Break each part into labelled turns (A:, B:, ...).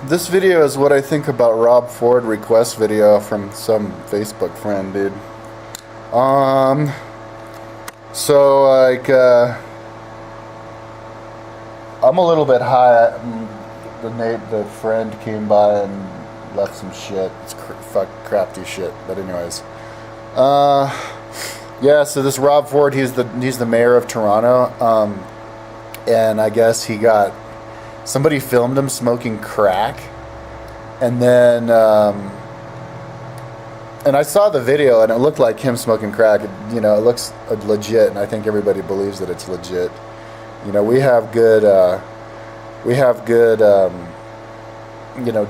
A: this video is what I think about Rob Ford request video from some Facebook friend, dude. So like, I'm a little bit high. The friend came by and left some shit. It's crafty shit. But anyways, yeah. So this Rob Ford, he's the mayor of Toronto, and I guess somebody filmed him smoking crack, and then and I saw the video and it looked like him smoking crack. It looks legit, and I think everybody believes that it's legit. We have good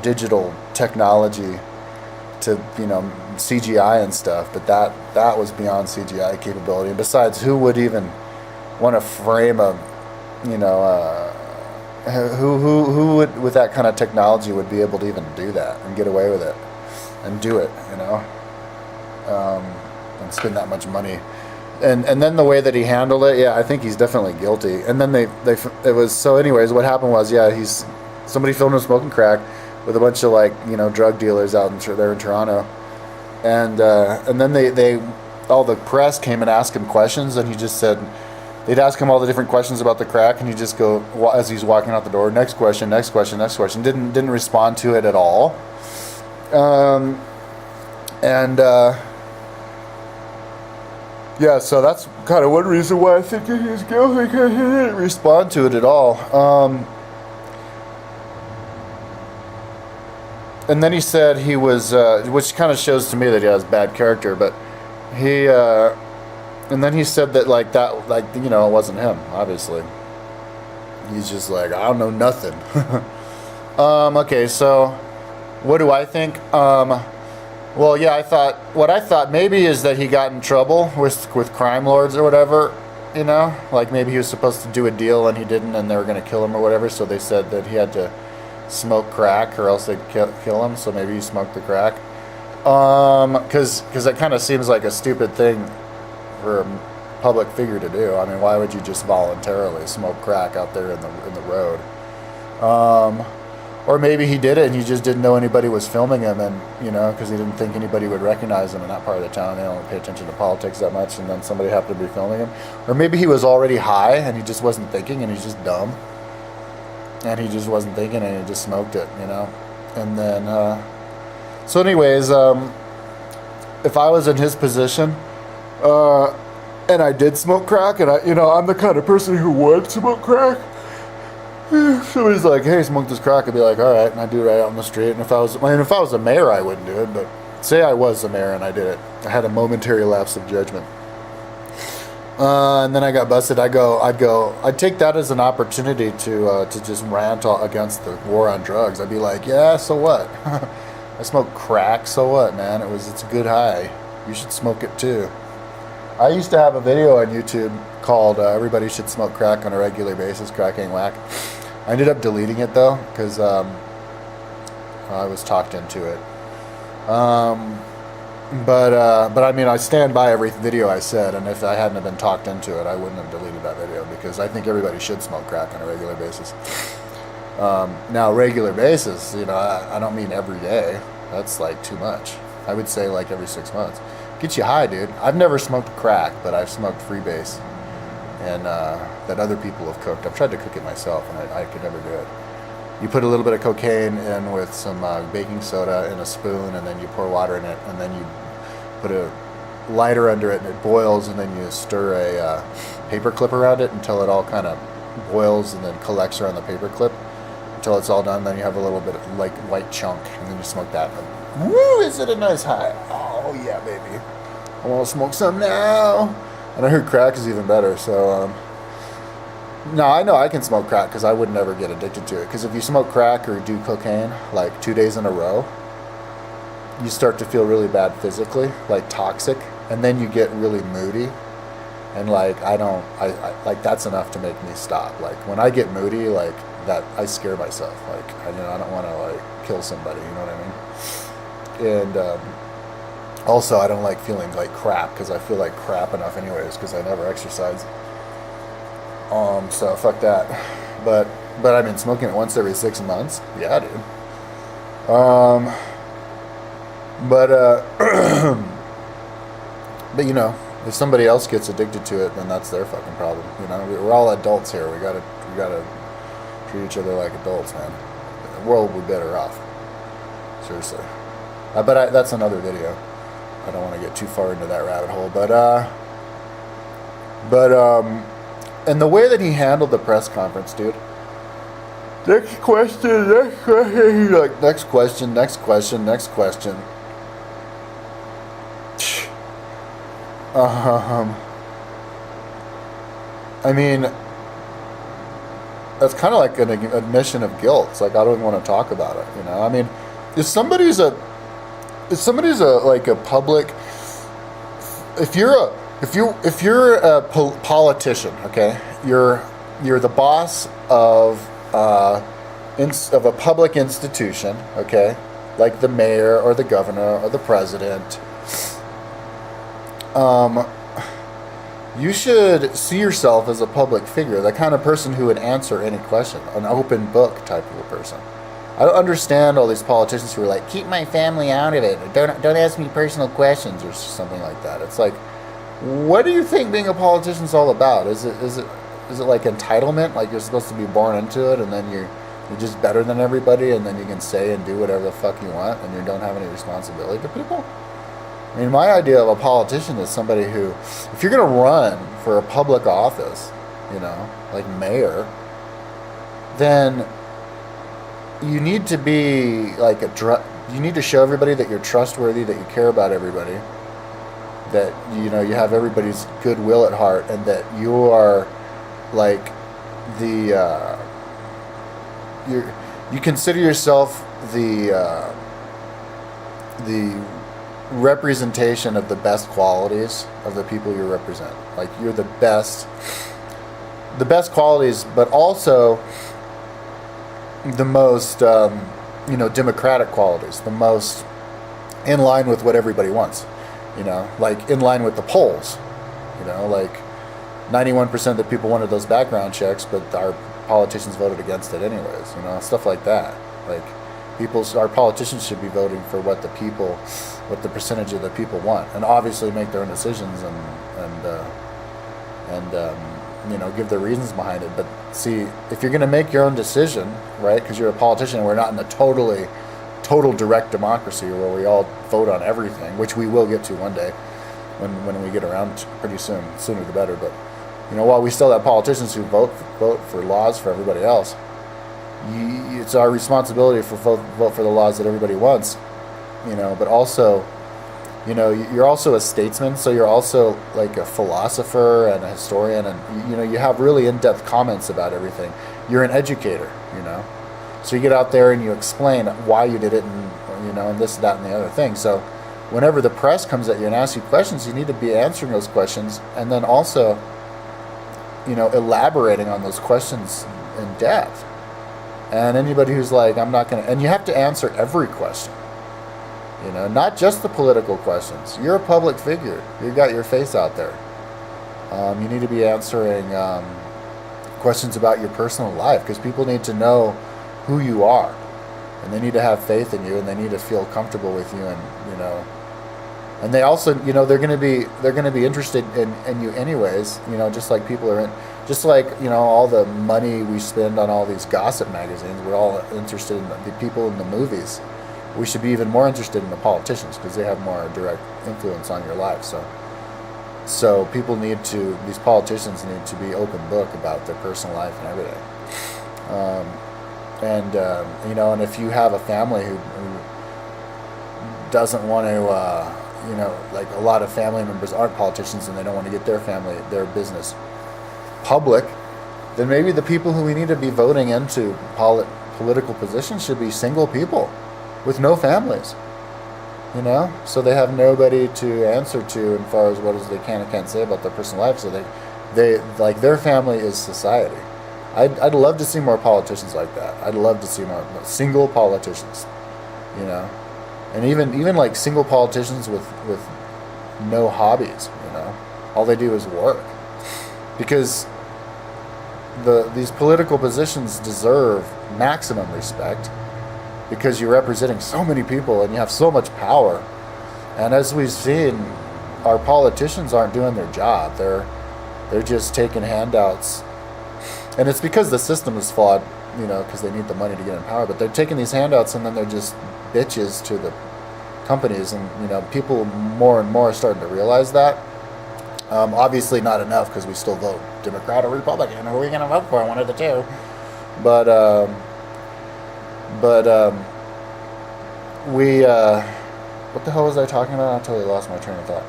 A: digital technology to CGI and stuff, but that was beyond CGI capability. And besides, who would even want to frame who would, with that kind of technology, would be able to even do that and get away with it and do it, and spend that much money, and then the way that he handled it, yeah, I think he's definitely guilty. And then it was so. Anyways, what happened was, yeah, somebody filmed him smoking crack with a bunch of drug dealers out there in Toronto, and then they all the press came and asked him questions, and he just said. They'd ask him all the different questions about the crack, and he'd just go, as he's walking out the door, next question, next question, next question. Didn't respond to it at all. Yeah, so that's kind of one reason why I think he's guilty, because he didn't respond to it at all. And then he said he was, which kind of shows to me that he has bad character, but he... And then he said that it wasn't him, obviously. He's just like, I don't know nothing. Okay, so what do I think? Well, yeah, what I thought maybe is that he got in trouble with crime lords or whatever, like maybe he was supposed to do a deal and he didn't, and they were going to kill him or whatever, so they said that he had to smoke crack or else they'd kill him, so maybe he smoked the crack. Because it kind of seems like a stupid thing for a public figure to do. I mean, why would you just voluntarily smoke crack out there in the road? Or maybe he did it and he just didn't know anybody was filming him, and because he didn't think anybody would recognize him in that part of the town. They don't pay attention to politics that much, and then somebody happened to be filming him. Or maybe he was already high and he just wasn't thinking, and he's just dumb, and he just wasn't thinking and he just smoked it, And then so anyways, if I was in his position, and I did smoke crack, and I'm the kind of person who would smoke crack. Somebody's like, "Hey, smoke this crack," I'd be like, "All right," and I'd do it right out on the street. And if I was a mayor, I wouldn't do it. But say I was the mayor and I did it, I had a momentary lapse of judgment, and then I got busted. I'd take that as an opportunity to just rant against the war on drugs. I'd be like, "Yeah, so what? I smoked crack, so what, man? It's a good high. You should smoke it too." I used to have a video on YouTube called "Everybody Should Smoke Crack on a Regular Basis. Crack Ain't Whack." I ended up deleting it though because I was talked into it. But I mean, I stand by every video I said, and if I hadn't have been talked into it, I wouldn't have deleted that video, because I think everybody should smoke crack on a regular basis. Now, regular basis, I don't mean every day. That's too much. I would say every 6 months. Get you high, dude. I've never smoked crack, but I've smoked freebase, and that other people have cooked. I've tried to cook it myself, and I could never do it. You put a little bit of cocaine in with some baking soda in a spoon, and then you pour water in it, and then you put a lighter under it, and it boils, and then you stir a paper clip around it until it all kind of boils and then collects around the paper clip until it's all done. Then you have a little bit of white chunk, and then you smoke that. And, woo! Is it a nice high? Oh yeah, baby. I want to smoke some now. And I heard crack is even better. So no, I know I can smoke crack because I would never get addicted to it. Because if you smoke crack or do cocaine 2 days in a row, you start to feel really bad physically, toxic, and then you get really moody. And that's enough to make me stop. When I get moody, that, I scare myself. I don't want to kill somebody. You know what I mean? And also, I don't like feeling like crap, because I feel like crap enough anyways, because I never exercise. So fuck that. But I mean, smoking it once every 6 months, yeah, dude. Um, but but you know, if somebody else gets addicted to it, then that's their fucking problem. You know, we're all adults here. We gotta treat each other like adults, man. The world would be better off. Seriously. But that's another video. I don't want to get too far into that rabbit hole. And the way that he handled the press conference, dude. Next question, next question. He's like, next question, next question, next question. I mean, that's kind of like an admission of guilt. It's like, I don't even want to talk about it, you know? I mean, if somebody's a like a public, if you're a politician, okay, you're the boss of a public institution, okay, like the mayor or the governor or the president. You should see yourself as a public figure, the kind of person who would answer any question, an open book type of a person. I don't understand all these politicians who are like, keep my family out of it, or don't ask me personal questions, or something like that. It's like, what do you think being a politician is all about? Is it like entitlement, like you're supposed to be born into it, and then you're just better than everybody, and then you can say and do whatever the fuck you want, and you don't have any responsibility to people? I mean, my idea of a politician is somebody who, if you're going to run for a public office, you know, like mayor, then you need to be like you need to show everybody that you're trustworthy, that you care about everybody, that, you know, you have everybody's goodwill at heart, and that you are like you consider yourself the representation of the best qualities of the people you represent. Like, you're the best qualities, but also the most democratic qualities, the most in line with what everybody wants, you know, like in line with the polls, you know, like 91% of the people wanted those background checks, but our politicians voted against it anyways, you know, stuff like that. Like, our politicians should be voting for what the percentage of the people want, and obviously make their own decisions and you know, give the reasons behind it. But see, if you're going to make your own decision, right, because you're a politician, and we're not in a total direct democracy where we all vote on everything, which we will get to one day when we get around pretty soon, sooner the better. But, you know, while we still have politicians who vote for laws for everybody else, it's our responsibility to vote for the laws that everybody wants, you know. But also, you know, you're also a statesman, so you're also like a philosopher and a historian, and you know, you have really in-depth comments about everything. You're an educator, you know, so you get out there and you explain why you did it, and, you know, and this, that, and the other thing. So whenever the press comes at you and asks you questions, you need to be answering those questions, and then also, you know, elaborating on those questions in depth. And anybody who's like, I'm not going to, and you have to answer every question, you know, not just the political questions. You're a public figure. You've got your face out there. You need to be answering questions about your personal life, because people need to know who you are, and they need to have faith in you, and they need to feel comfortable with you, and, you know, and they also, you know, they're going to be interested in you anyways, you know, just like people are just like, you know, all the money we spend on all these gossip magazines, we're all interested in the people in the movies. We should be even more interested in the politicians, because they have more direct influence on your life. So these politicians need to be open book about their personal life and everything. You know, and if you have a family who doesn't want to, you know, like a lot of family members aren't politicians and they don't want to get their business public, then maybe the people who we need to be voting into political positions should be single people with no families, you know, so they have nobody to answer to as far as what is they can and can't say about their personal life. So they like, their family is society. I'd love to see more politicians like that. I'd love to see more single politicians, you know, and even like single politicians with no hobbies, you know, all they do is work, because these political positions deserve maximum respect, because you're representing so many people and you have so much power. And as we've seen, our politicians aren't doing their job. They're just taking handouts, and it's because the system is flawed, because they need the money to get in power. But they're taking these handouts and then they're just bitches to the companies, and people more and more are starting to realize that. Obviously not enough, because we still vote Democrat or Republican. Who are we going to vote for? One of the two. But what the hell was I talking about? I totally lost my train of thought.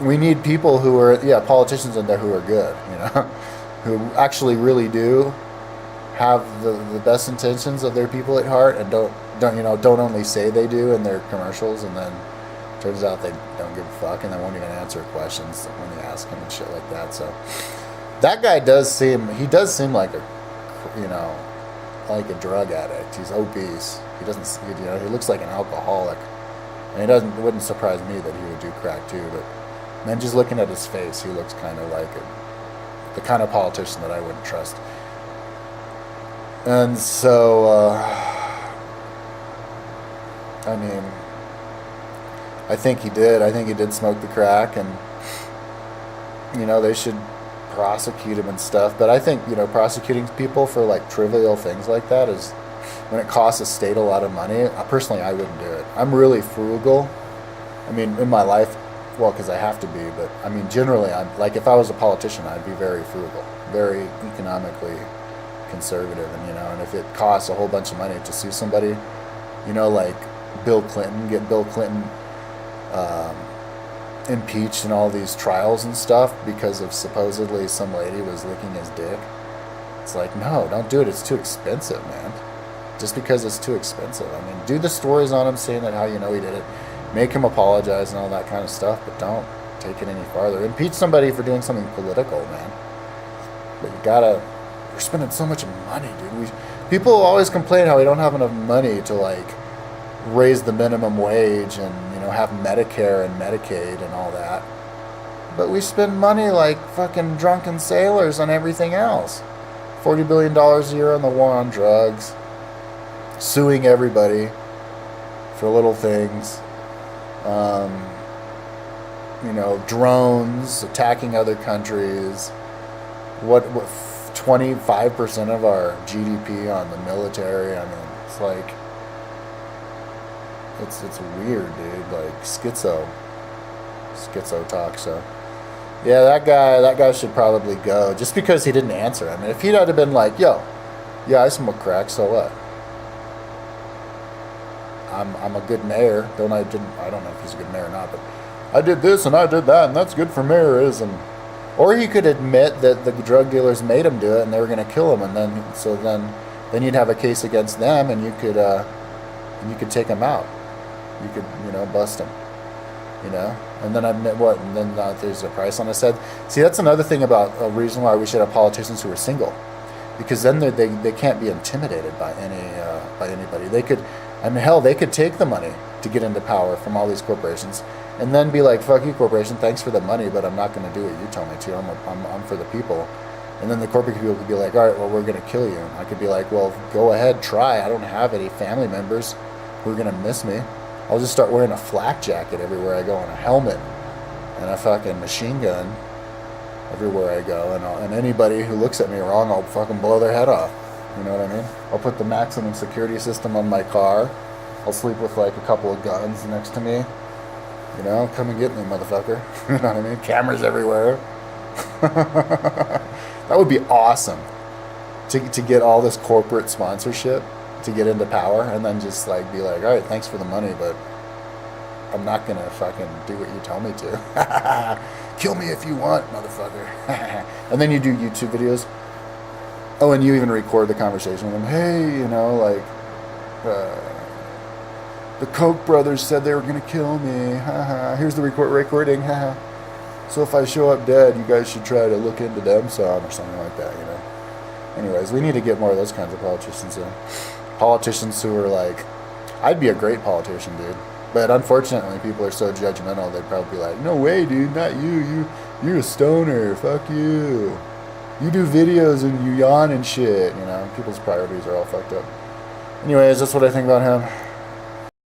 A: We need people who are, politicians in there who are good, who actually really do have the best intentions of their people at heart, and don't only say they do in their commercials, and then turns out they don't give a fuck, and they won't even answer questions when you ask them and shit like that. So that guy does seem like like a drug addict. He's obese. He doesn't, he looks like an alcoholic, and it wouldn't surprise me that he would do crack too. But then just looking at his face, he looks kind of like the kind of politician that I wouldn't trust. And so, I think he did. I think he did smoke the crack, and they should prosecute him and stuff. But I think prosecuting people for like trivial things like that is, when it costs a state a lot of money. Personally, I wouldn't do it. I'm really frugal. In my life, well, because I have to be. But generally, I'm like, if I was a politician, I'd be very frugal, very economically conservative, and if it costs a whole bunch of money to sue somebody, like Bill Clinton, get Bill Clinton impeached in all these trials and stuff because of supposedly some lady was licking his dick. It's like, no, don't do it. It's too expensive, man. Just because it's too expensive. Do the stories on him saying that how he did it, make him apologize and all that kind of stuff, but don't take it any farther. Impeach somebody for doing something political, man. But we're spending so much money, dude. People always complain how we don't have enough money to like raise the minimum wage and have Medicare and Medicaid and all that. But we spend money like fucking drunken sailors on everything else. $40 billion a year on the war on drugs, suing everybody for little things. Drones attacking other countries. What 25% of our GDP on the military. It's like, it's weird, dude. Like schizo talk. So yeah, that guy should probably go, just because he didn't answer. If he'd have been like, yo, yeah, I smoke crack, so what? I'm a good mayor. I don't know if he's a good mayor or not, but I did this and I did that, and that's good for mayorism. Or he could admit that the drug dealers made him do it and they were going to kill him, and then you'd have a case against them, and you could take him out. You could bust him. And then admit what? And then there's a price on his head. See, that's another thing about a reason why we should have politicians who are single, because then they can't be intimidated by anybody. They could, hell, they could take the money to get into power from all these corporations, and then be like, fuck you, corporation, thanks for the money, but I'm not going to do what you tell me to. I'm for the people. And then the corporate people could be like, all right, well, we're going to kill you. And I could be like, well, go ahead, try. I don't have any family members who are going to miss me. I'll just start wearing a flak jacket everywhere I go, and a helmet, and a fucking machine gun everywhere I go, and anybody who looks at me wrong, I'll fucking blow their head off. You know what I mean? I'll put the maximum security system on my car. I'll sleep with like a couple of guns next to me. Come and get me, motherfucker. You know what I mean? Cameras everywhere. That would be awesome to get all this corporate sponsorship to get into power, and then just like be like, all right, thanks for the money, but I'm not gonna fucking do what you tell me to. Kill me if you want, motherfucker. And then you do YouTube videos. Oh, and you even record the conversation with them. Hey, the Koch brothers said they were gonna kill me. Here's the recording. So if I show up dead, you guys should try to look into them some, or something like that. Anyways, we need to get more of those kinds of politicians in. Politicians who are like, I'd be a great politician, dude. But unfortunately, people are so judgmental, they'd probably be like, no way, dude, not you. You're a stoner. Fuck you. You do videos and you yawn and shit. People's priorities are all fucked up. Anyways, that's what I think about him.